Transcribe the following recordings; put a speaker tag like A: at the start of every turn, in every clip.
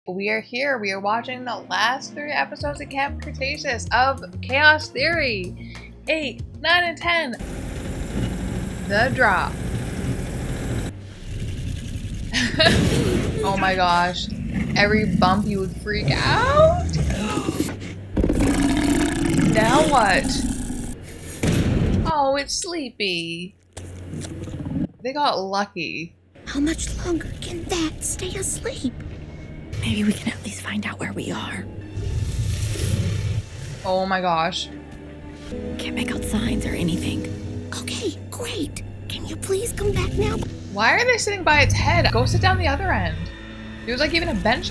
A: We are here. We are watching the last 3 episodes of Camp Cretaceous of Chaos Theory. 8, 9, and 10. The drop. Oh my gosh. Every bump you would freak out. Now what? Oh, it's Sleepy. They got lucky.
B: How much longer can that stay asleep? Maybe we can at least find out where we are.
A: Oh my gosh.
B: Can't make out signs or anything. Okay, great. Can you please come back now?
A: Why are they sitting by its head? Go sit down the other end. There's like even a bench.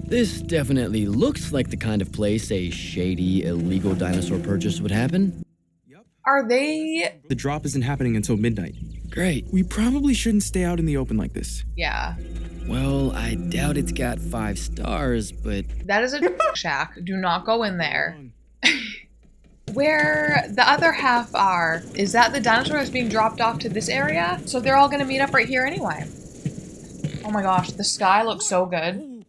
C: This definitely looks like the kind of place a shady, illegal dinosaur purchase would happen.
A: Are they?
D: The drop isn't happening until midnight.
C: Great.
D: We probably shouldn't stay out in the open like this.
A: Yeah.
C: Well, I doubt it's got 5 stars, but...
A: That is a shack. Do not go in there. Where the other half are, is that the dinosaur that's being dropped off to this area? So they're all gonna meet up right here anyway. Oh my gosh, the sky looks so good.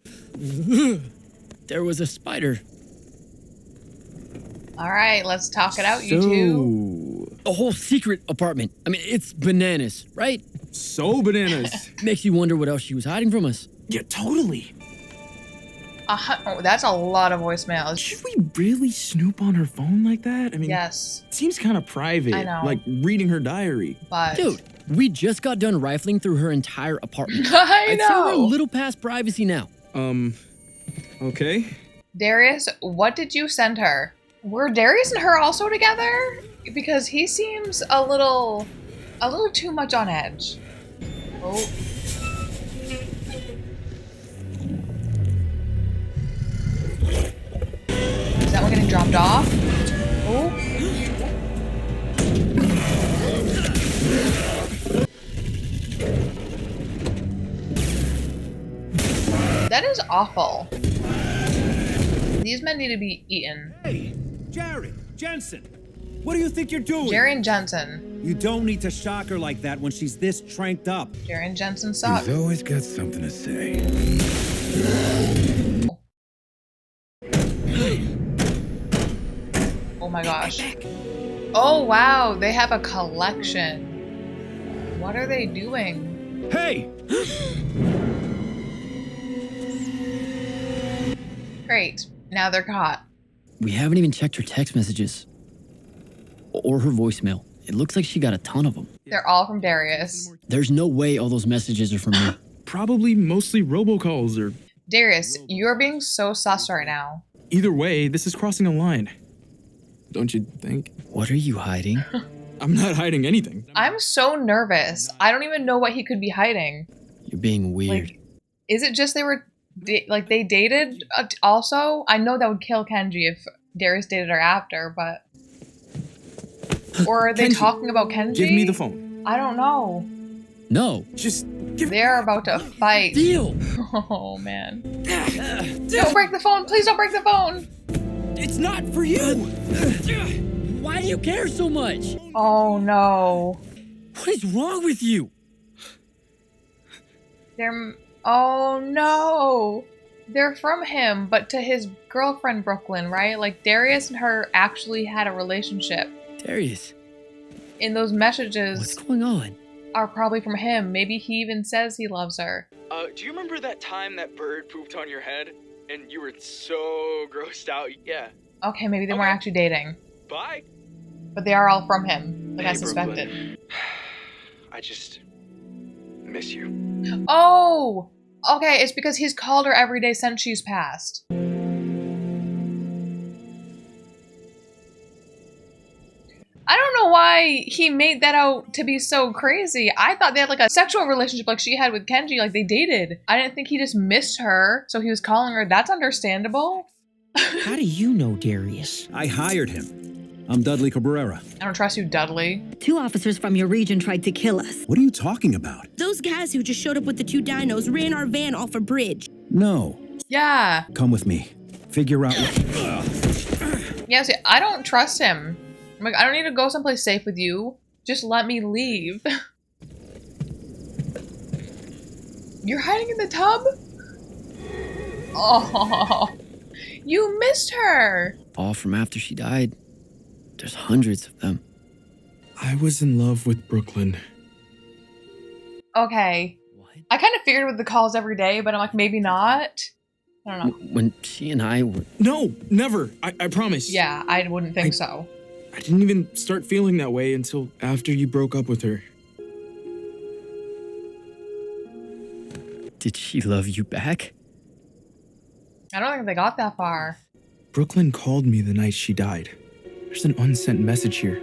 C: There was a spider.
A: Alright, let's talk it out, you two.
C: A whole secret apartment. I mean, it's bananas, right?
D: So bananas.
C: Makes you wonder what else she was hiding from us.
D: Yeah, totally.
A: Oh, that's a lot of voicemails.
D: Should we really snoop on her phone like that? I mean,
A: Yes.
D: it seems kind of private.
A: I know.
D: Like reading her diary.
A: But
C: Dude, we just got done rifling through her entire apartment.
A: I
C: I'd say we're a
A: know.
C: little past privacy now.
D: Okay.
A: Darius, what did you send her? Were Darius and her also together? Because he seems a little too much on edge. Oh. Is that one getting dropped off? Oh. That is awful. These men need to be eaten.
E: Hey, Jerry, Jensen, what do you think you're doing?
A: Jerry and Jensen.
E: You don't need to shock her like that when she's this tranked up.
A: Jerry and Jensen suck.
F: He's always got something to say.
A: Oh my gosh. Oh wow, they have a collection. What are they doing?
E: Hey!
A: Great. Now they're caught.
C: We haven't even checked her text messages. Or her voicemail. It looks like she got a ton of them.
A: They're all from Darius.
C: There's no way all those messages are from me.
D: Probably mostly robocalls or...
A: Darius, you're being so sus right now.
D: Either way, this is crossing a line. Don't you think?
C: What are you hiding?
D: I'm not hiding anything.
A: I'm so nervous. I don't even know what he could be hiding.
C: You're being weird.
A: Like, is it just they were, like, they dated also? I know that would kill Kenji if Darius dated her after, but... Or are they
D: Kenji,
A: talking about Kenji?
D: Give me the phone.
A: I don't know.
C: No.
D: Just give
A: They're about to fight.
C: Deal.
A: Oh, man. Don't break the phone. Please don't break the phone.
C: It's not for you. Why do you care so much?
A: Oh, no.
C: What is wrong with you?
A: Oh, no. They're from him, but to his girlfriend, Brooklyn, right? Like, Darius and her actually had a relationship.
C: Darius.
A: And those messages
C: What's going on?
A: are probably from him. Maybe he even says he loves her.
G: Do you remember that time that bird pooped on your head? And you were so grossed out? Yeah.
A: Okay, maybe they weren't
G: Okay.
A: actually dating.
G: Bye.
A: But they are all from him, like I
G: Hey,
A: suspected.
G: Brooklyn. I just miss you.
A: Oh! Okay, it's because he's called her every day since she's passed. I don't know why he made that out to be so crazy. I thought they had like a sexual relationship like she had with Kenji, like they dated. I didn't think he just missed her, so he was calling her. That's understandable.
H: How do you know Darius?
E: I hired him. I'm Dudley Cabrera.
A: I don't trust you, Dudley.
B: 2 officers from your region tried to kill us.
E: What are you talking about?
B: Those guys who just showed up with the 2 dinos ran our van off a bridge.
E: No.
A: Yeah.
E: Come with me. Figure out what...
A: Yeah, see, I don't trust him. I'm like, I don't need to go someplace safe with you. Just let me leave. You're hiding in the tub? Oh, you missed her.
C: All from after she died. There's hundreds of them.
D: I was in love with Brooklyn.
A: Okay.
C: What?
A: I kind of figured with the calls every day, but I'm like, maybe not. I don't know.
C: When she and I were...
D: No, never. I promise.
A: Yeah, I wouldn't think so.
D: I didn't even start feeling that way until after you broke up with her.
C: Did she love you back?
A: I don't think they got that far.
D: Brooklyn called me the night she died. There's an unsent message here.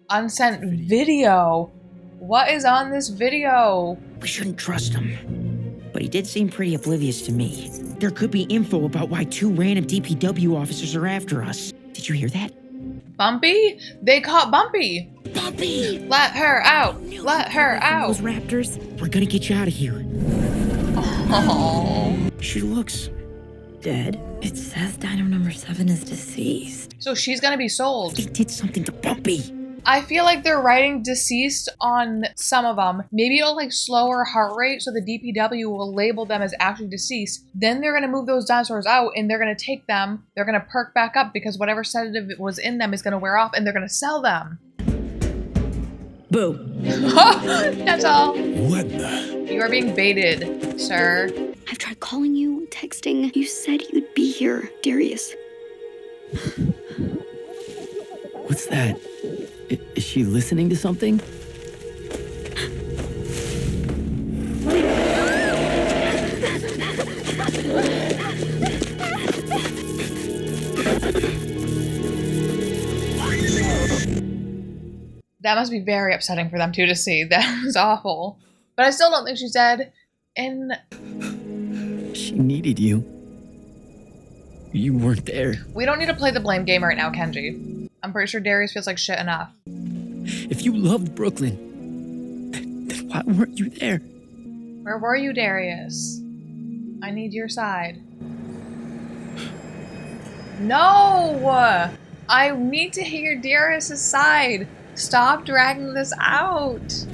A: Unsent video. What is on this video?
H: We shouldn't trust him. But he did seem pretty oblivious to me. There could be info about why 2 random DPW officers are after us. Did you hear that?
A: Bumpy? They caught Bumpy.
H: Bumpy!
A: Let her out. Let her out.
H: Those raptors. We're gonna get you out of here.
A: Oh.
H: She looks
B: Dead? It says dino number 7 is deceased.
A: So she's gonna be sold.
H: They did something to Bumpy.
A: I feel like they're writing deceased on some of them. Maybe it'll like slow her heart rate so the DPW will label them as actually deceased. Then they're gonna move those dinosaurs out and they're gonna take them. They're gonna perk back up because whatever sedative was in them is gonna wear off and they're gonna sell them.
H: Boo.
A: That's all.
F: What the?
A: You are being baited, sir.
I: I've tried calling you, texting. You said you'd be here, Darius.
C: What's that? Is she listening to something?
A: That must be very upsetting for them too to see. That was awful. But I still don't think she's dead. And
C: She needed you. You weren't there.
A: we don't need to play the blame game right now, Kenji. I'm pretty sure Darius feels like shit enough.
C: If you loved Brooklyn, then why weren't you there?
A: Where were you, Darius? I need your side. No! I need to hear Darius' side. Stop dragging this out. Is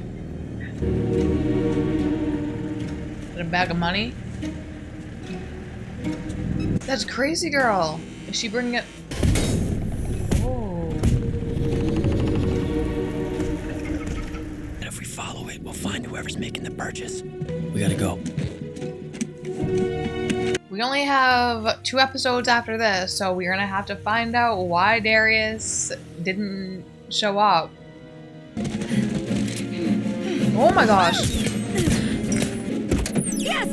A: it a bag of money? That's crazy, girl. Is she bringing it? Oh.
C: And if we follow it, we'll find whoever's making the purchase. We gotta go.
A: We only have 2 episodes after this, so we're gonna have to find out why Darius didn't show up. Oh my gosh.
B: Yes!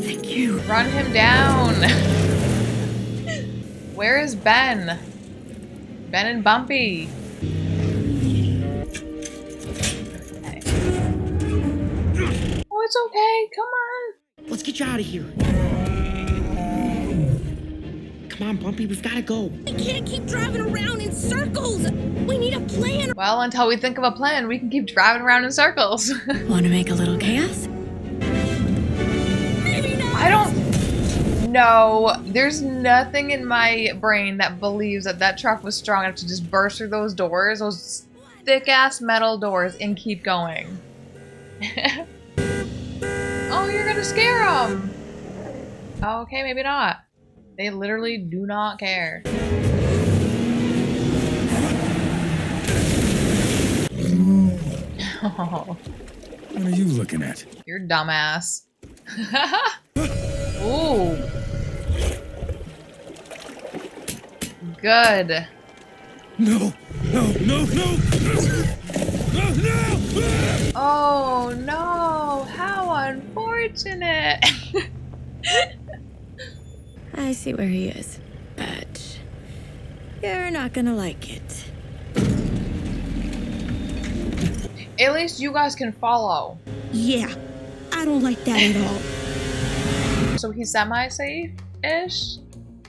I: Thank you.
A: Run him down. Where is Ben? Ben and Bumpy. Okay. Oh, it's okay. Come on.
H: Let's get you out of here. Come on, Bumpy, we've gotta go.
B: We can't keep driving around in circles! We need a plan!
A: Well, until we think of a plan, we can keep driving around in circles.
B: Want to make a little chaos?
H: Maybe not.
A: I don't know. There's nothing in my brain that believes that that truck was strong enough to just burst through those doors, those thick-ass metal doors, and keep going. Oh, you're gonna scare them. Okay, maybe not. They literally do not care. Oh,
F: What are you looking at?
A: you're dumbass. Ooh. Good.
F: No! No! No! No! No! No!
A: Oh no, how unfortunate.
B: I see where he is, but you're not gonna like it.
A: At least you guys can follow.
B: Yeah, I don't like that at all.
A: So he's semi-safe-ish?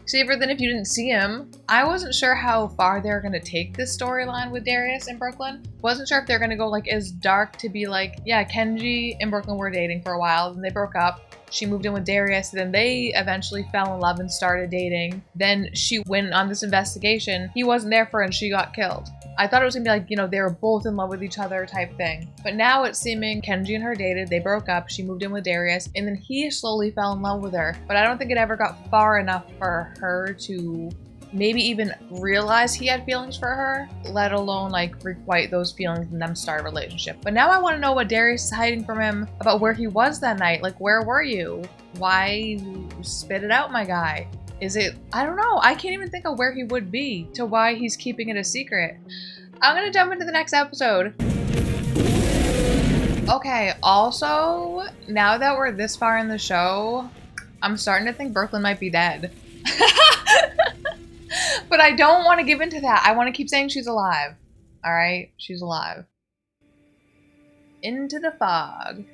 A: Safer than if you didn't see him. I wasn't sure how far they were gonna take this storyline with Darius and Brooklyn. Wasn't sure if they're gonna go like as dark to be like, yeah, Kenji and Brooklyn were dating for a while, then they broke up. She moved in with Darius, then they eventually fell in love and started dating. Then she went on this investigation. He wasn't there for her and she got killed. I thought it was gonna be like, you know, they were both in love with each other type thing. But now it's seeming Kenji and her dated, they broke up, she moved in with Darius, and then he slowly fell in love with her. But I don't think it ever got far enough for her to maybe even realize he had feelings for her, let alone like requite those feelings and them start a relationship. But now I want to know what Darius is hiding from him about where he was that night. Like, where were you? Why spit it out, my guy? Is it, I don't know. I can't even think of where he would be to why he's keeping it a secret. I'm gonna jump into the next episode. Okay, also, now that we're this far in the show, I'm starting to think Brooklyn might be dead. But I don't want to give into that. I want to keep saying she's alive. All right, she's alive. Into the fog.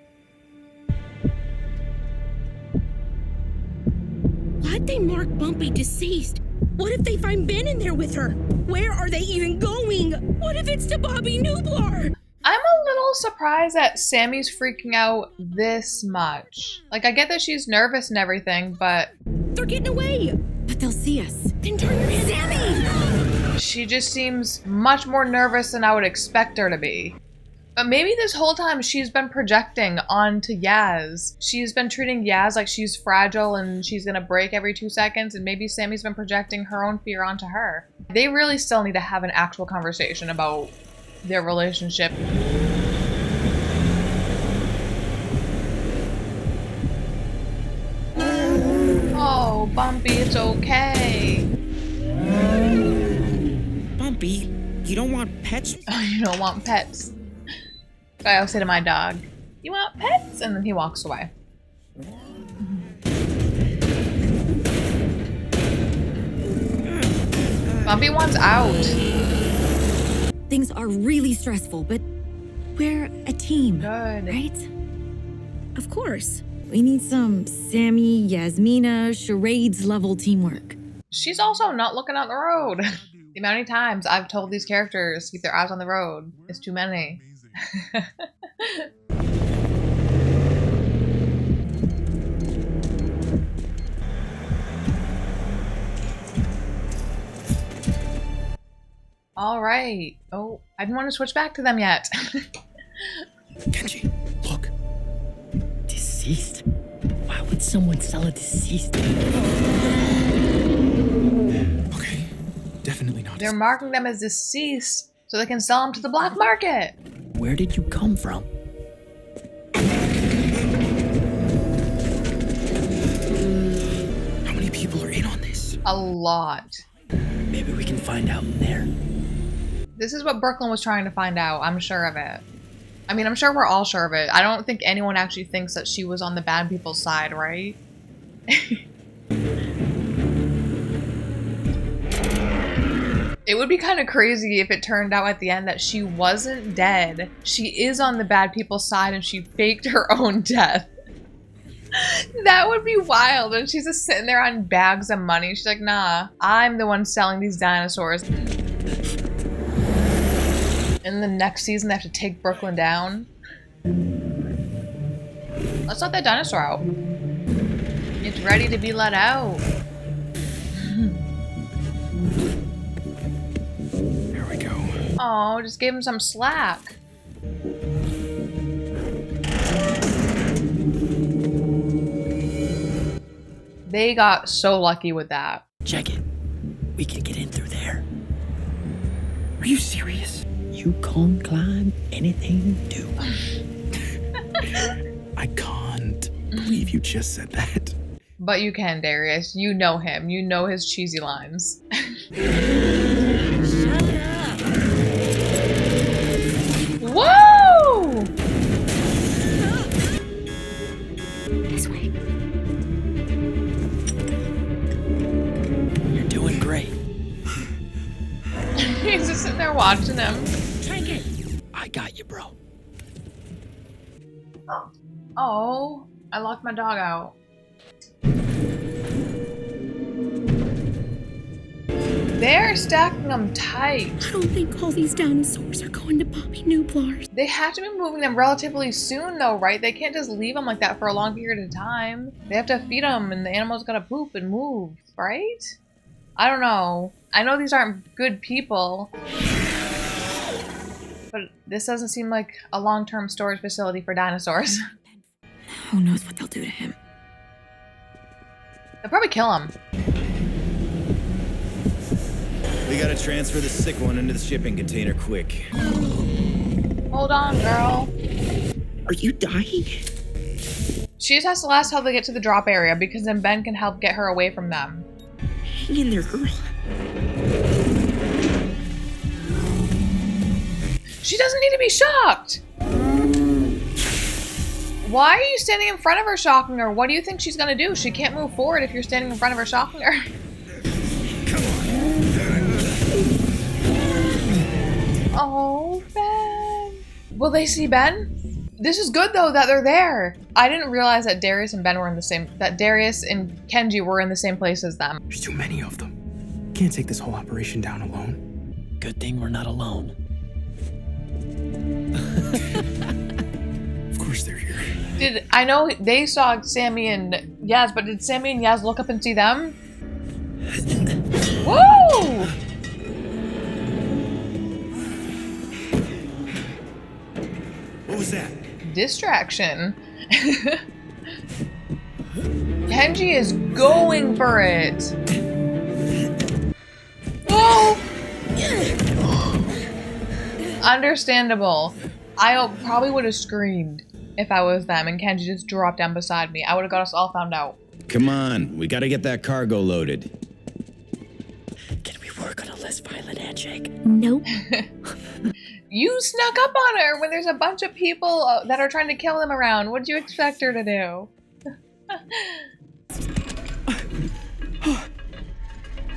B: Why'd they mark Bumpy deceased? What if they find Ben in there with her? Where are they even going? What if it's to Bobby Newblar?
A: I'm a little surprised that Sammy's freaking out this much. Like, I get that she's nervous and everything, but...
B: They're getting away! But they'll see us. Then turn your head. Sammy!
A: She just seems much more nervous than I would expect her to be. But maybe this whole time she's been projecting onto Yaz. She's been treating Yaz like she's fragile and she's gonna break every 2 seconds, and maybe Sammy's been projecting her own fear onto her. They really still need to have an actual conversation about their relationship. Oh, Bumpy, it's okay.
H: Bumpy, you don't want pets?
A: Oh, you don't want pets. I always say to my dog, you want pets? And then he walks away. Bumpy wants out.
B: Things are really stressful, but we're a team.
A: Good.
B: Right? Of course. We need some Sammy, Yasmina, charades level teamwork.
A: She's also not looking out the road. The amount of times I've told these characters keep their eyes on the road is too many. All right. Oh, I didn't want to switch back to them yet.
C: Kenji, look. Deceased? Why would someone sell a deceased?
D: Okay, definitely not.
A: They're marking them as deceased so they can sell them to the black market.
C: Where did you come from?
D: How many people are in on this?
A: A lot.
C: Maybe we can find out in there.
A: This is what Brooklyn was trying to find out. I'm sure of it. I mean, I'm sure we're all sure of it. I don't think anyone actually thinks that she was on the bad people's side, right? It would be kind of crazy if it turned out at the end that she wasn't dead. She is on the bad people's side and she faked her own death. That would be wild. And she's just sitting there on bags of money. She's like, nah, I'm the one selling these dinosaurs. In the next season, they have to take Brooklyn down. Let's let that dinosaur out. It's ready to be let out.
D: There we go.
A: Oh, just gave him some slack. They got so lucky with that.
C: Check it. We can get in through there.
D: Are you serious?
C: You can't climb anything you do.
D: I can't believe you just said that.
A: But you can, Darius. You know him. You know his cheesy lines. Whoa!
B: This way.
C: You're doing great.
A: He's just sitting there watching him.
B: Take it.
C: I got you, bro.
A: Oh, I locked my dog out. They're stacking them tight.
I: I don't think all these dinosaurs are going to Bobby Newblar's.
A: They have to be moving them relatively soon though, right? They can't just leave them like that for a long period of time. They have to feed them and the animal's gotta poop and move, right? I don't know. I know these aren't good people. But this doesn't seem like a long-term storage facility for dinosaurs.
B: Who knows what they'll do to him?
A: They'll probably kill him.
J: We gotta transfer the sick one into the shipping container quick.
A: Hold on, girl.
H: Are you dying?
A: She just has to last till they get to the drop area because then Ben can help get her away from them.
H: Hang in there, girl.
A: She doesn't need to be shocked. Why are you standing in front of her shocking her? What do you think she's gonna do? She can't move forward if you're standing in front of her shocking her. Oh, Ben. Will they see Ben? This is good though that they're there. I didn't realize that Darius and Ben were in the same, that Darius and Kenji were in the same place as them.
D: There's too many of them. Can't take this whole operation down alone.
C: Good thing we're not alone.
D: Of course they're here.
A: I know they saw Sammy and Yaz, but did Sammy and Yaz look up and see them? Whoa!
J: What was that?
A: Distraction. Kenji is going for it. Oh! Understandable. I probably would have screamed if I was them and Kenji just dropped down beside me. I would have got us all found out.
J: Come on, we gotta get that cargo loaded.
C: Can we work on a less violent handshake?
B: Nope.
A: You snuck up on her when there's a bunch of people that are trying to kill them around. What did you expect her to do?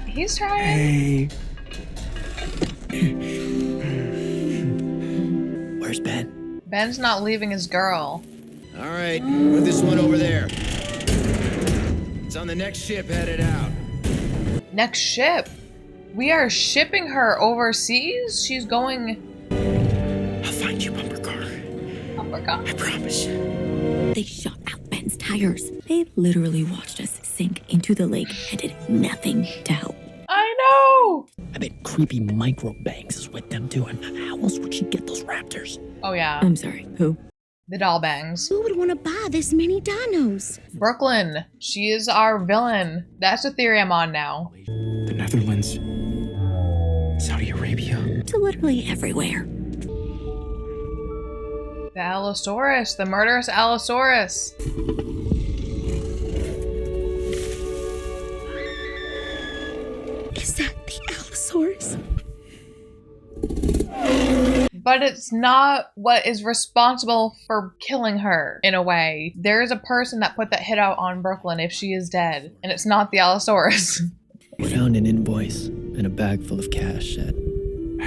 A: He's trying.
D: Hey.
C: Where's Ben?
A: Ben's not leaving his girl.
J: All right, put this one over there. It's on the next ship headed out.
A: Next ship? We are shipping her overseas? She's going...
H: I'll find you, bumper car.
A: Bumper car?
H: I promise.
B: They shot out Ben's tires. They literally watched us sink into the lake and did nothing to help.
A: I know!
C: I bet creepy micro bangs is with them doing. How else would she get those raptors?
A: Oh yeah.
B: I'm sorry, who?
A: The doll bangs.
B: Who would want to buy this many dinos?
A: Brooklynn. She is our villain. That's the theory I'm on now.
D: The Netherlands. Saudi Arabia.
B: To literally everywhere.
A: The Allosaurus. The murderous Allosaurus.
B: Is that the Allosaurus?
A: But it's not what is responsible for killing her, in a way. There is a person that put that hit out on Brooklynn if she is dead, and it's not the Allosaurus.
C: We found an invoice and a bag full of cash at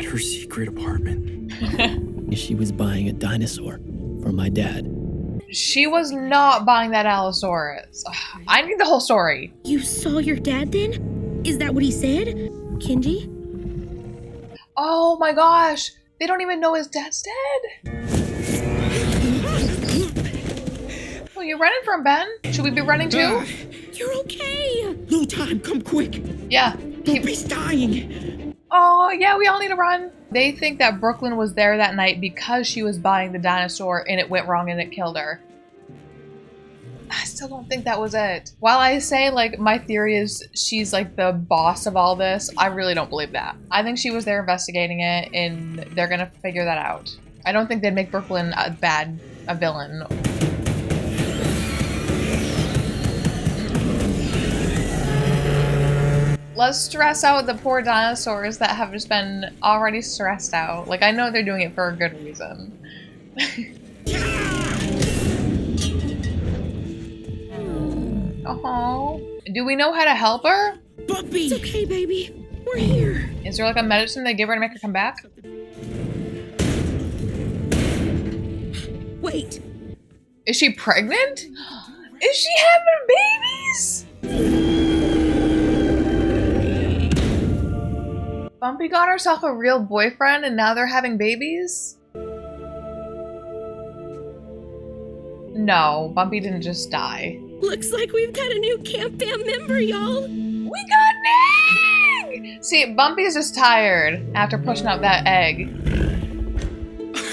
D: her secret apartment.
C: She was buying a dinosaur for my dad.
A: She was not buying that Allosaurus. Ugh, I need the whole story.
B: You saw your dad then? Is that what he said? Kenji?
A: Oh my gosh. They don't even know his dad's dead. Well, you're running from Ben. Should we be running too?
B: You're okay.
H: No time, come quick.
A: Yeah.
H: He's dying.
A: Oh, yeah, we all need to run. They think that Brooklynn was there that night because she was buying the dinosaur and it went wrong and it killed her. I still don't think that was it. While I say, like, my theory is she's, like, the boss of all this, I really don't believe that. I think she was there investigating it, and they're gonna figure that out. I don't think they'd make Brooklynn a villain. Let's stress out the poor dinosaurs that have just been already stressed out. Like, I know they're doing it for a good reason. Oh, do we know how to help her?
H: Bumpy!
B: It's okay, baby. We're here.
A: Is there like a medicine they give her to make her come back?
B: Wait.
A: Is she pregnant? Is she having babies? Bumpy got herself a real boyfriend and now they're having babies? No, Bumpy didn't just die.
B: Looks like we've got a new Camp Fam member, y'all.
A: We got an egg! See, Bumpy's just tired after pushing out that egg.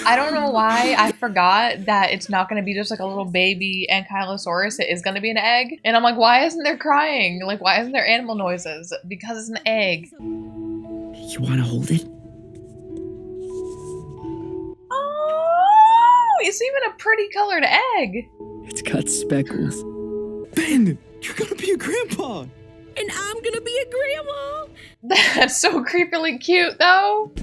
A: I don't know why I forgot that it's not going to be just like a little baby Ankylosaurus. It is going to be an egg. And I'm like, why isn't there crying? Like, why isn't there animal noises? Because it's an egg.
H: You want to hold it?
A: Oh, it's even a pretty colored egg.
C: It's got speckles.
D: Ben, you're gonna be a grandpa.
B: And I'm gonna be a grandma.
A: That's so creepily cute, though.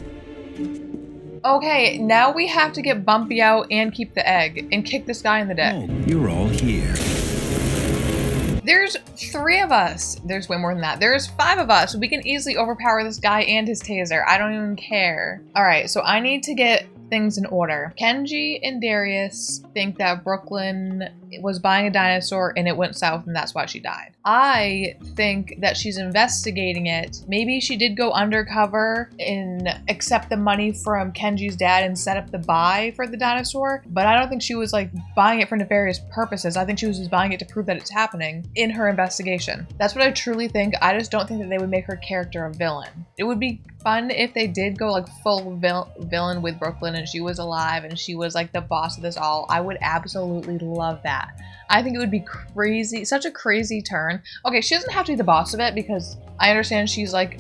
A: Okay, now we have to get Bumpy out and keep the egg and kick this guy in the dick.
E: Oh, you're all here.
A: There's 3 of us. There's way more than that. There's 5 of us. We can easily overpower this guy and his taser. I don't even care. All right, so I need to get things in order. Kenji and Darius think that Brooklyn was buying a dinosaur and it went south and that's why she died. I think that she's investigating it. Maybe she did go undercover and accept the money from Kenji's dad and set up the buy for the dinosaur, but I don't think she was like buying it for nefarious purposes. I think she was just buying it to prove that it's happening in her investigation. That's what I truly think. I just don't think that they would make her character a villain. It would be fun if they did go like full villain with Brooklyn and she was alive and she was like the boss of this all. I would absolutely love that. I think it would be crazy, such a crazy turn. Okay, she doesn't have to be the boss of it because I understand she's like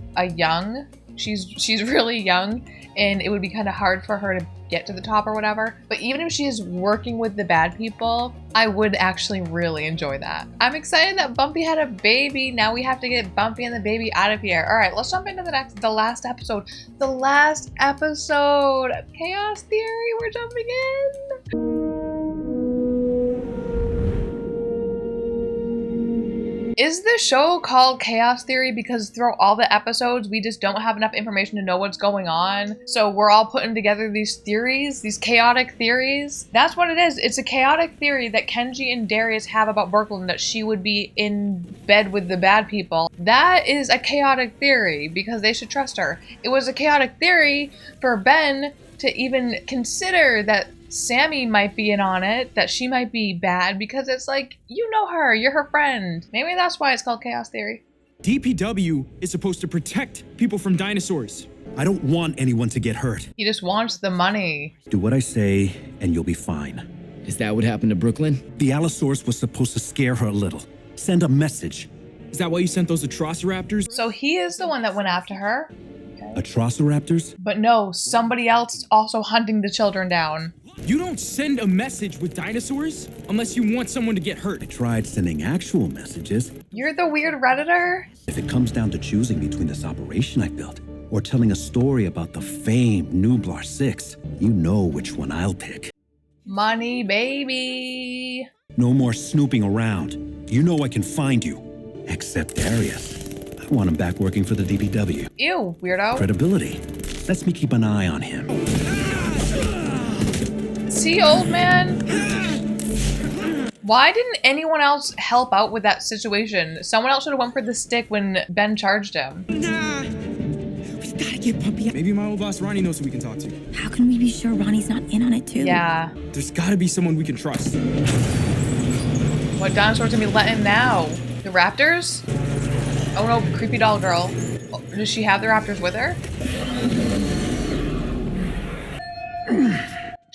A: she's really young and it would be kind of hard for her to get to the top or whatever. But even if she is working with the bad people, I would actually really enjoy that. I'm excited that Bumpy had a baby. Now we have to get Bumpy and the baby out of here. All right, let's jump into the last episode. The last episode, Chaos Theory, we're jumping in. Is the show called Chaos Theory because throughout all the episodes, we just don't have enough information to know what's going on? So we're all putting together these theories, these chaotic theories? That's what it is. It's a chaotic theory that Kenji and Darius have about Brooklyn, that she would be in bed with the bad people. That is a chaotic theory because they should trust her. It was a chaotic theory for Ben to even consider that Sammy might be in on it, that she might be bad, because it's like, you know her, you're her friend. Maybe that's why it's called Chaos Theory.
D: DPW is supposed to protect people from dinosaurs. I don't want anyone to get hurt.
A: He just wants the money.
E: Do what I say, and you'll be fine.
C: Is that what happened to Brooklyn?
E: The Allosaurus was supposed to scare her a little. Send a message.
D: Is that why you sent those Atrociraptors?
A: So he is the one that went after her. Okay.
E: Atrociraptors?
A: But no, somebody else is also hunting the children down.
D: You don't send a message with dinosaurs unless you want someone to get hurt.
E: I tried sending actual messages.
A: You're the weird Redditor?
E: If it comes down to choosing between this operation I built or telling a story about the famed Nublar 6, you know which one I'll pick.
A: Money, baby.
E: No more snooping around. You know I can find you. Except Darius. I want him back working for the DPW.
A: Ew, weirdo.
E: Credibility. Lets me keep an eye on him.
A: See, old man? Why didn't anyone else help out with that situation? Someone else should have went for the stick when Ben charged him.
B: Nah. We've gotta get Bumpy.
D: Maybe my old boss Ronnie knows who we can talk to.
B: How can we be sure Ronnie's not in on it too?
A: Yeah.
D: There's gotta be someone we can trust.
A: What dinosaurs gonna be let in now? The raptors? Oh no, creepy doll girl. Oh, does she have the raptors with her?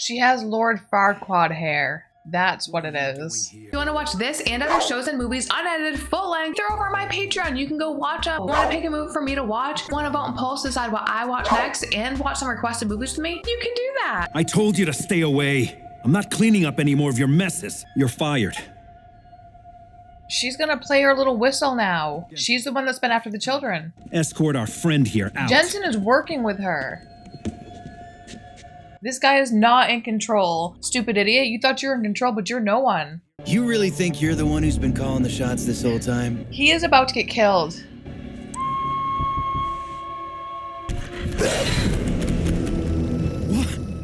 A: She has Lord Farquaad hair. That's what it is. If you want to watch this and other shows and movies unedited, full length, they're over on my Patreon. You can go watch them. Want to pick a movie for me to watch? Want to vote and polls to decide what I watch next and watch some requested movies with me? You can do that.
E: I told you to stay away. I'm not cleaning up any more of your messes. You're fired.
A: She's gonna play her little whistle now. She's the one that's been after the children.
E: Escort our friend here out.
A: Jensen is working with her. This guy is not in control. Stupid idiot. You thought you were in control, but you're no one.
J: You really think you're the one who's been calling the shots this whole time?
A: He is about to get killed.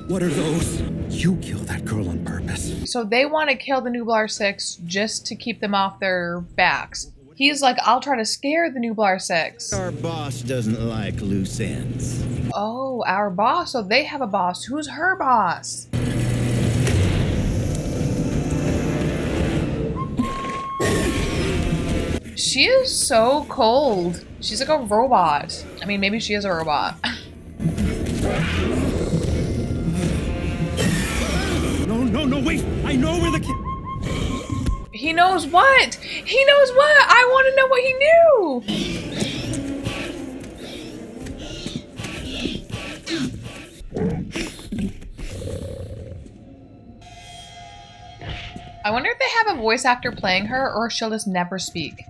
E: What are those? You killed that girl on purpose.
A: So they want to kill the Nublar 6 just to keep them off their backs. He's like, I'll try to scare the Nublar 6.
J: Our boss doesn't like loose ends.
A: Oh, our boss. So they have a boss. Who's her boss? She is so cold. She's like a robot. I mean, maybe she is a robot. He knows what? He knows what? I want to know what he knew. I wonder if they have a voice actor playing her or she'll just never speak.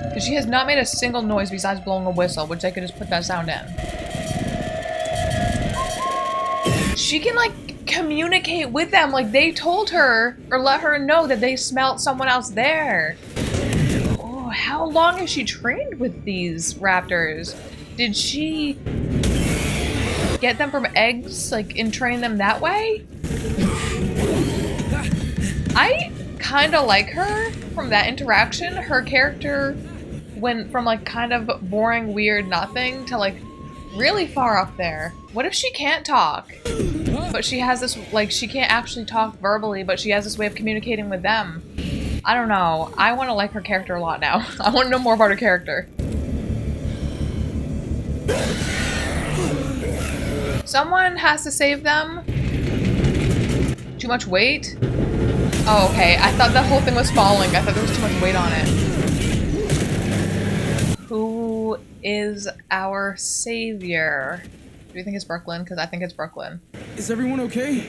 A: Because she has not made a single noise besides blowing a whistle, which they could just put that sound in. She can like communicate with them, like they told her or let her know that they smelled someone else there. Oh, how long has she trained with these raptors? Did she get them from eggs, like, and train them that way? I kind of like her from that interaction. Her character went from like kind of boring, weird nothing to like really far up there. What if she can't talk? But she has this, like, she can't actually talk verbally, but she has this way of communicating with them. I don't know. I want to like her character a lot now. I want to know more about her character. Someone has to save them. Too much weight? Oh, okay. I thought the whole thing was falling. I thought there was too much weight on it. Who is our savior? Do you think it's Brooklyn? Because I think it's Brooklyn.
D: Is everyone okay?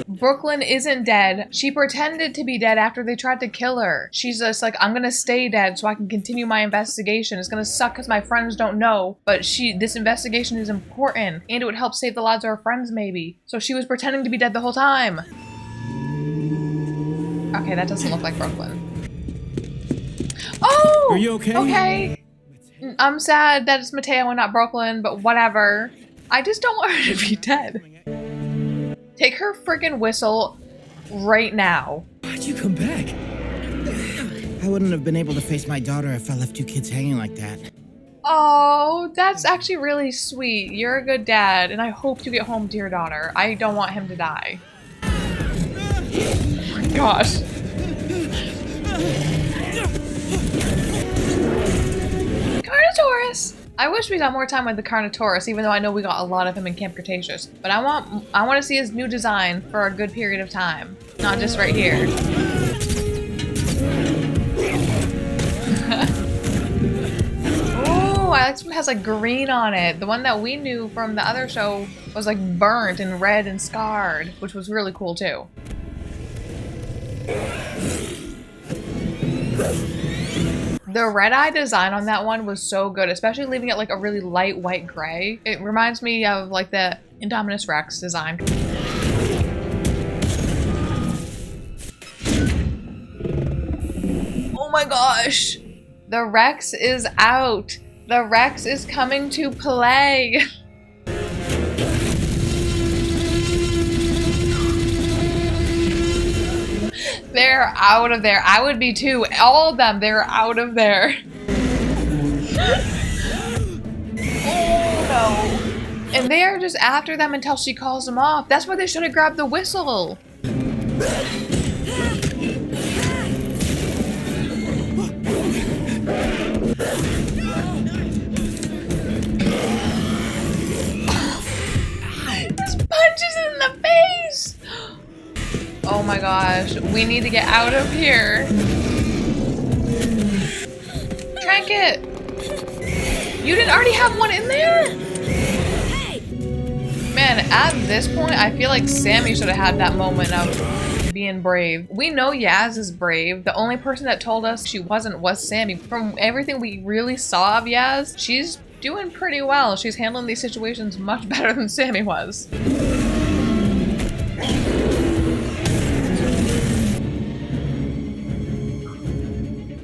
A: Brooklyn isn't dead. She pretended to be dead after they tried to kill her. She's just like, I'm gonna stay dead so I can continue my investigation. It's gonna suck because my friends don't know, but this investigation is important and it would help save the lives of her friends maybe. So she was pretending to be dead the whole time. Okay, that doesn't look like Brooklyn. Oh!
D: Are you okay?
A: Okay. I'm sad that it's Mateo and not Brooklyn, but whatever. I just don't want her to be dead. Take her freaking whistle right now.
C: Why'd you come back?
H: I wouldn't have been able to face my daughter if I left 2 kids hanging like that.
A: Oh, that's actually really sweet. You're a good dad, and I hope you get home to your daughter. I don't want him to die. Oh my gosh. Carnotaurus! I wish we got more time with the Carnotaurus, even though I know we got a lot of him in Camp Cretaceous. But I want to see his new design for a good period of time, not just right here. Oh, I like this one has like green on it. The one that we knew from the other show was like burnt and red and scarred, which was really cool too. The red-eye design on that one was so good, especially leaving it like a really light white gray. It reminds me of like the Indominus Rex design. Oh my gosh! The Rex is out! The Rex is coming to play! They're out of there. I would be too. All of them, they're out of there. Oh no. And they're just after them until she calls them off. That's why they should have grabbed the whistle. This punches in the face. Oh my gosh, we need to get out of here. Trinket! You didn't already have one in there? Man, at this point, I feel like Sammy should have had that moment of being brave. We know Yaz is brave. The only person that told us she wasn't was Sammy. From everything we really saw of Yaz, she's doing pretty well. She's handling these situations much better than Sammy was.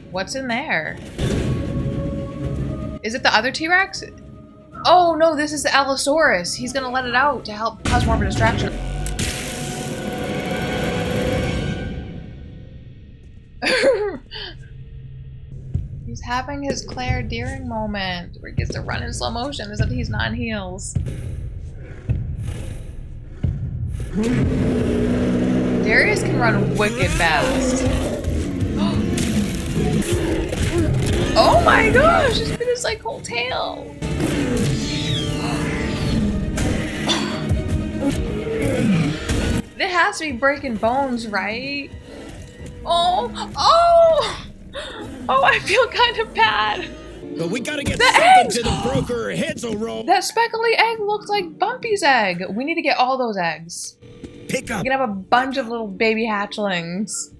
A: What's in there? Is it the other T-Rex? Oh no, this is the Allosaurus. He's gonna let it out to help cause more of a distraction. He's having his Claire Deering moment where he gets to run in slow motion as if he's not in heels. Darius can run wicked fast. Oh my gosh, it's been his like whole tail. It has to be breaking bones, right? Oh, oh! Oh, I feel kind of bad.
J: But we gotta get
A: The
J: something
A: eggs!
J: to the broker or heads will roll.
A: That speckly egg looks like Bumpy's egg. We need to get all those eggs.
J: Pick up.
A: We can have a bunch of little baby hatchlings.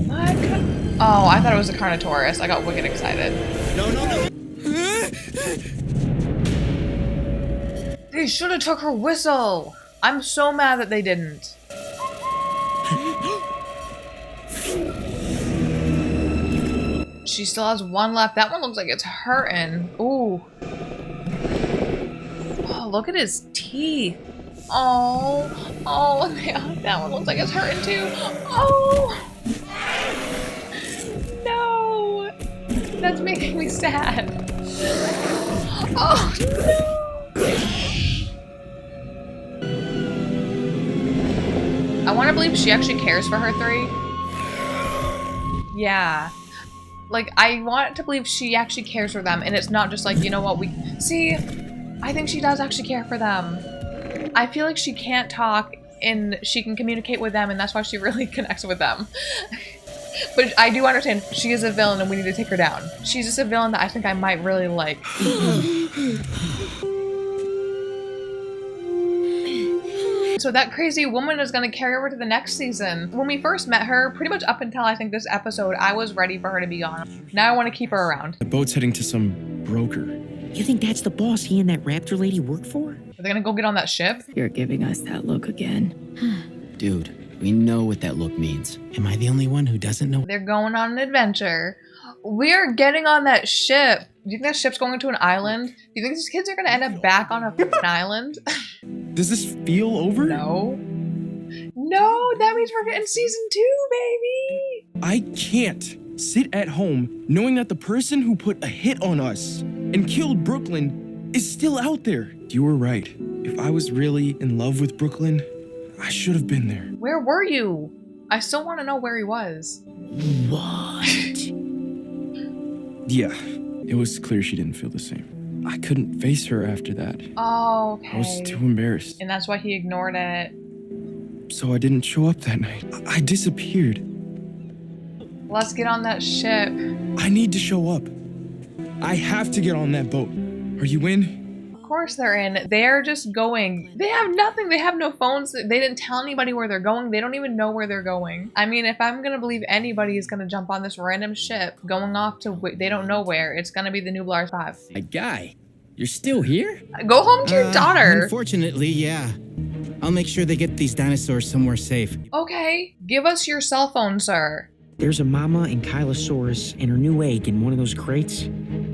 A: What? Oh, I thought it was a Carnotaurus. I got wicked excited.
J: No, no, no.
A: They should have took her whistle. I'm so mad that they didn't. She still has one left. That one looks like it's hurting. Ooh. Oh, look at his teeth. Oh. Oh, that one looks like it's hurting too. Oh. No. That's making me sad. Oh, no. I want to believe she actually cares for her three. Yeah. Like, I want to believe she actually cares for them, and it's not just like, you know what, see, I think she does actually care for them. I feel like she can't talk, and she can communicate with them, and that's why she really connects with them. But I do understand, she is a villain, and we need to take her down. She's just a villain that I think I might really like. So that crazy woman is going to carry over to the next season. When we first met her, pretty much up until I think this episode, I was ready for her to be gone. Now I want to keep her around.
D: The boat's heading to some broker.
H: You think that's the boss he and that raptor lady work for?
A: Are they going to go get on that ship?
B: You're giving us that look again.
C: Dude, we know what that look means.
K: Am I the only one who doesn't know?
A: They're going on an adventure. We're getting on that ship. Do you think that ship's going to an island? Do you think these kids are going to end up back on an island?
D: Does this feel over?
A: No. No, that means we're getting season 2, baby.
D: I can't sit at home knowing that the person who put a hit on us and killed Brooklyn is still out there. You were right. If I was really in love with Brooklyn, I should have been there.
A: Where were you? I still want to know where he was.
H: What?
D: Yeah, it was clear she didn't feel the same. I couldn't face her after that.
A: Oh, okay.
D: I was too embarrassed.
A: And that's why he ignored it.
D: So I didn't show up that night. I disappeared.
A: Let's get on that ship.
D: I need to show up. I have to get on that boat. Are you in?
A: Of course they're in. They're just going. They have nothing. They have no phones. They didn't tell anybody where they're going. They don't even know where they're going. I mean, if I'm gonna believe anybody is gonna jump on this random ship going off to they don't know where, it's gonna be the Nublar 5.
C: My guy, you're still here?
A: Go home to your daughter.
K: Unfortunately, yeah. I'll make sure they get these dinosaurs somewhere safe.
A: Okay, give us your cell phone, sir.
H: There's a mama and Kylosaurus and her new egg in one of those crates.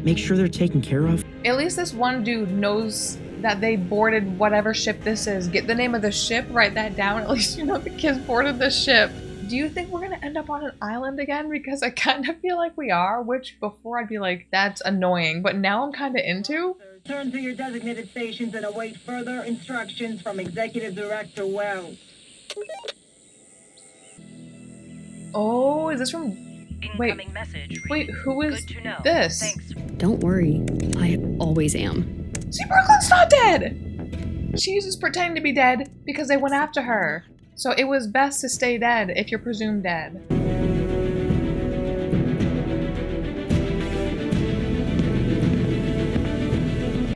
H: Make sure they're taken care of.
A: At least this one dude knows that they boarded whatever ship this is. Get the name of the ship, write that down. At least you know the kids boarded the ship. Do you think we're gonna end up on an island again? Because I kind of feel like we are, which before I'd be like, that's annoying. But now I'm kind of into.
L: Turn to your designated stations and await further instructions from Executive Director Wells.
A: Oh, is this from...
M: Incoming message.
A: Wait, who is
M: Good to know.
A: this?
M: Thanks.
I: Don't worry, I always am.
A: See, Brooklyn's not dead! She's just pretending to be dead because they went after her. So it was best to stay dead if you're presumed dead.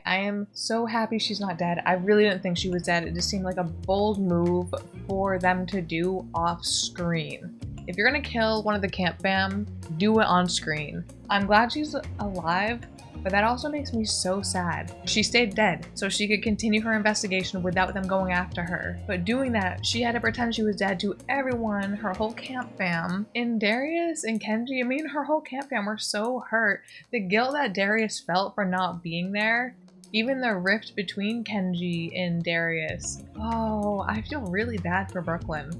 A: I am so happy she's not dead. I really didn't think she was dead. It just seemed like a bold move for them to do off screen. If you're gonna kill one of the camp fam, do it on screen. I'm glad she's alive, but that also makes me so sad. She stayed dead, so she could continue her investigation without them going after her. But doing that, she had to pretend she was dead to everyone, her whole camp fam. And Darius and Kenji, I mean, her whole camp fam were so hurt. The guilt that Darius felt for not being there, even the rift between Kenji and Darius. Oh, I feel really bad for Brooklyn.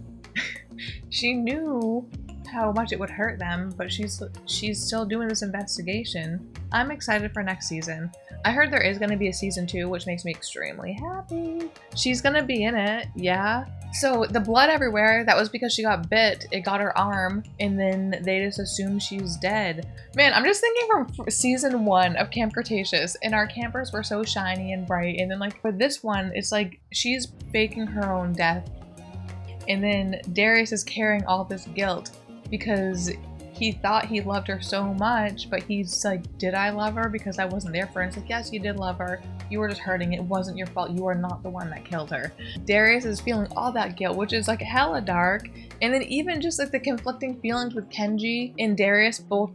A: She knew how much it would hurt them, but she's still doing this investigation. I'm excited for next season. I heard there is going to be a season 2, which makes me extremely happy. She's going to be in it, yeah. So the blood everywhere, that was because she got bit. It got her arm, and then they just assumed she's dead. Man, I'm just thinking from season 1 of Camp Cretaceous, and our campers were so shiny and bright, and then like for this one, it's like she's faking her own death. And then Darius is carrying all this guilt because he thought he loved her so much, but he's like, did I love her because I wasn't there for her? And it's like, yes, you did love her. You were just hurting. It wasn't your fault. You are not the one that killed her. Darius is feeling all that guilt, which is like hella dark. And then even just like the conflicting feelings with Kenji and Darius both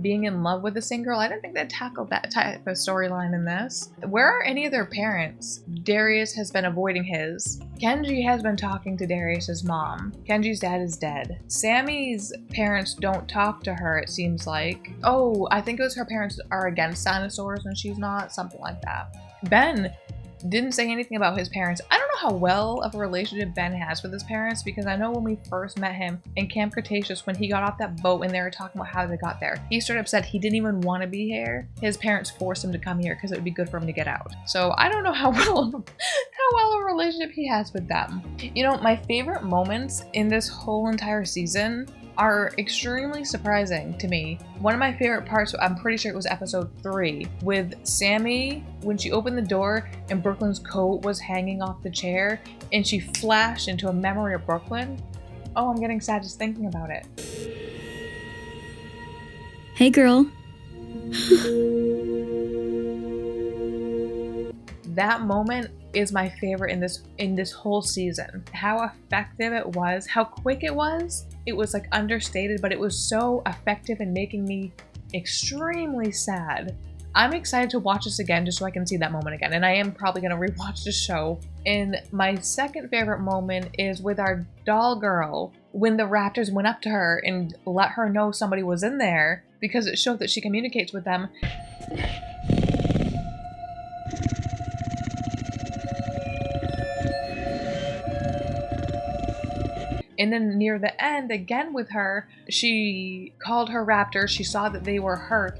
A: being in love with the same girl. I didn't think they'd tackled that type of storyline in this. Where are any of their parents? Darius has been avoiding his. Kenji has been talking to Darius's mom. Kenji's dad is dead. Sammy's parents don't talk to her, it seems like. Oh, I think it was her parents are against dinosaurs and she's not, something like that. Ben didn't say anything about his parents. I don't know how well of a relationship Ben has with his parents, because I know when we first met him in Camp Cretaceous, when he got off that boat and they were talking about how they got there, he straight up said he didn't even want to be here. His parents forced him to come here because it would be good for him to get out. So I don't know how well a relationship he has with them. You know, my favorite moments in this whole entire season are extremely surprising to me. One of my favorite parts, I'm pretty sure it was episode 3, with Sammy, when she opened the door and Brooklyn's coat was hanging off the chair and she flashed into a memory of Brooklyn. Oh, I'm getting sad just thinking about it.
I: Hey, girl.
A: That moment is my favorite in this whole season. How effective it was, how quick it was. It was like understated, but it was so effective in making me extremely sad. I'm excited to watch this again just so I can see that moment again, and I am probably gonna rewatch the show. And my second favorite moment is with our doll girl, when the raptors went up to her and let her know somebody was in there, because it showed that she communicates with them. And then near the end, again with her, she called her raptors. She saw that they were hurt.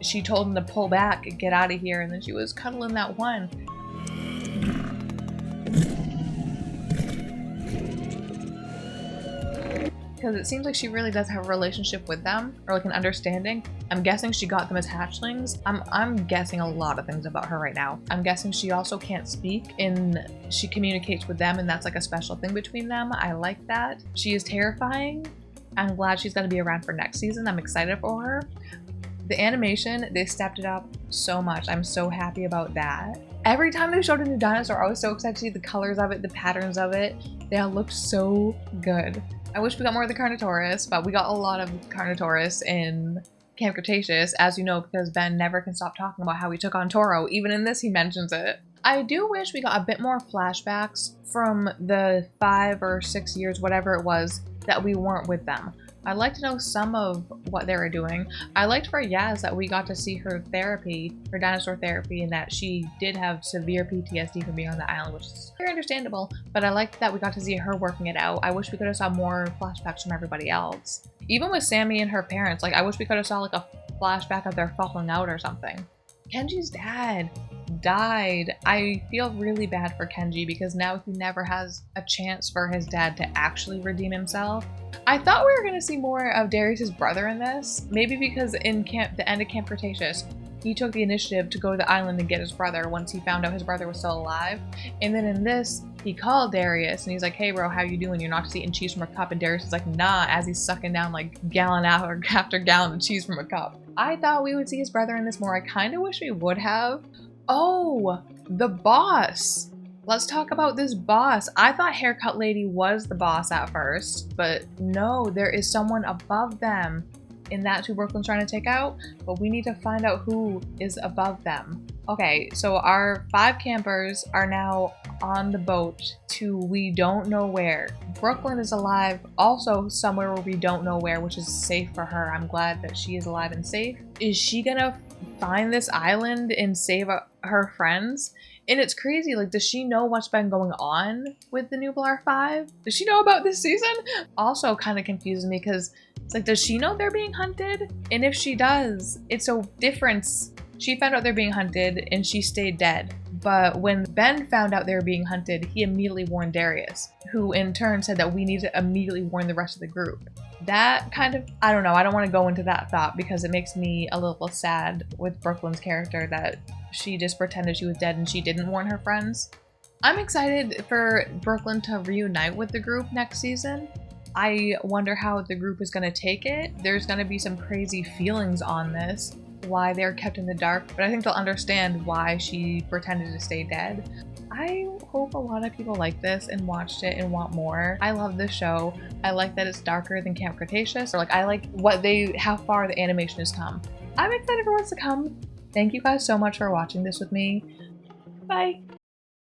A: She told them to pull back and get out of here, and then she was cuddling that one. Because it seems like she really does have a relationship with them, or like an understanding. I'm guessing she got them as hatchlings. I'm guessing a lot of things about her right now. I'm guessing she also can't speak and she communicates with them, and that's like a special thing between them. I like that. She is terrifying. I'm glad she's gonna be around for next season. I'm excited for her. The animation, they stepped it up so much. I'm so happy about that. Every time they showed a new dinosaur, I was so excited to see the colors of it, the patterns of it. They all looked so good. I wish we got more of the Carnotaurus, but we got a lot of Carnotaurus in Camp Cretaceous, as you know, because Ben never can stop talking about how he took on Toro. Even in this, he mentions it. I do wish we got a bit more flashbacks from the 5 or 6 years, whatever it was, that we weren't with them. I'd like to know some of what they were doing. I liked for Yaz that we got to see her therapy, her dinosaur therapy, and that she did have severe PTSD from being on the island, which is very understandable, but I liked that we got to see her working it out. I wish we could have saw more flashbacks from everybody else. Even with Sammy and her parents, like I wish we could have saw like a flashback of their falling out or something. Kenji's dad died. I feel really bad for Kenji because now he never has a chance for his dad to actually redeem himself. I thought we were going to see more of Darius's brother in this, maybe because in the end of Camp Cretaceous, he took the initiative to go to the island and get his brother once he found out his brother was still alive. And then in this, he called Darius and he's like, hey bro, how you doing? You're not just eating cheese from a cup. And Darius is like, nah, as he's sucking down like gallon after gallon of cheese from a cup. I thought we would see his brother in this more. I kind of wish we would have. Oh, the boss. Let's talk about this boss. I thought Haircut Lady was the boss at first, but no, there is someone above them. And that's who Brooklyn's trying to take out, but we need to find out who is above them. Okay, so our 5 campers are now on the boat to we don't know where. Brooklyn is alive, also somewhere where we don't know where, which is safe for her. I'm glad that she is alive and safe. Is she gonna find this island and save her friends? And it's crazy, like, does she know what's been going on with the Nublar 5? Does she know about this season? Also kind of confuses me because it's like, does she know they're being hunted? And if she does, it's a difference She found out they're being hunted and she stayed dead. But when Ben found out they were being hunted, he immediately warned Darius, who in turn said that we need to immediately warn the rest of the group. That kind of, I don't know, I don't want to go into that thought because it makes me a little sad with Brooklyn's character that she just pretended she was dead and she didn't warn her friends. I'm excited for Brooklynn to reunite with the group next season. I wonder how the group is going to take it. There's going to be some crazy feelings on this, why they're kept in the dark, but I think they'll understand why she pretended to stay dead. I hope a lot of people like this and watched it and want more. I love this show. I like that it's darker than Camp Cretaceous, or like I like how far the animation has come. I'm excited for what's to come. Thank you guys so much for watching this with me. Bye.